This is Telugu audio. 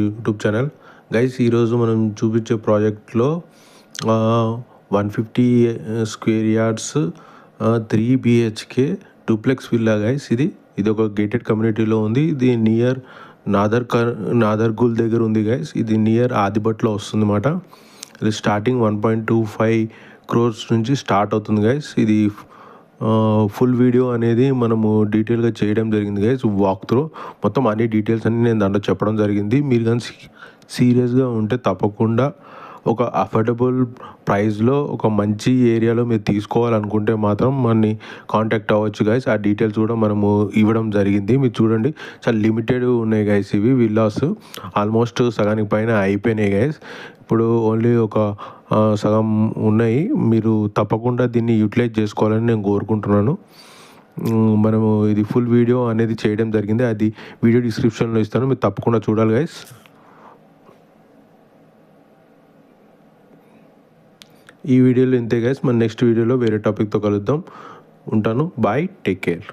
YouTube channel. గైస్ ఈరోజు మనం చూపించే ప్రాజెక్ట్లో 150 square yards 3 BHK duplex villa guys. ఇది ఒక గేటెడ్ కమ్యూనిటీలో ఉంది. ఇది నియర్ నాదర్గుల్ దగ్గర ఉంది గైస్. ఇది నియర్ ఆదిబట్లో వస్తుంది అన్నమాట. ఇది స్టార్టింగ్ 1.25 crores నుంచి స్టార్ట్ అవుతుంది గైస్. ఇది ఫుల్ వీడియో అనేది మనము డీటెయిల్గా చేయడం జరిగింది గైస్. వాక్ త్రూ మొత్తం అన్ని డీటెయిల్స్ అన్ని నేను దాంట్లో చెప్పడం జరిగింది. మీరు కానీ సీరియస్గా ఉంటే తప్పకుండా ఒక అఫోర్డబుల్ ప్రైస్లో ఒక మంచి ఏరియాలో మీరు తీసుకోవాలనుకుంటే మాత్రం మనని కాంటాక్ట్ అవ్వచ్చు గైస్. ఆ డీటెయిల్స్ కూడా మనము ఇవ్వడం జరిగింది. మీరు చూడండి, చాలా లిమిటెడ్ ఉన్నాయి గైస్. ఇవి విల్లాస్ ఆల్మోస్ట్ సగానికి పైన అయిపోయినాయి గైస్. ఇప్పుడు ఓన్లీ ఒక సగం ఉన్నాయి. మీరు తప్పకుండా దీన్ని యూటిలైజ్ చేసుకోవాలని నేను కోరుకుంటున్నాను. మనము ఇది ఫుల్ వీడియో అనేది చేయడం జరిగింది. అది వీడియో డిస్క్రిప్షన్లో ఇస్తాను, మీరు తప్పకుండా చూడాలి గైస్. ఈ వీడియోలో ఇంతే గైస్. మన నెక్స్ట్ వీడియోలో వేరే టాపిక్తో కలుద్దాం. ఉంటాను. Bye, take care.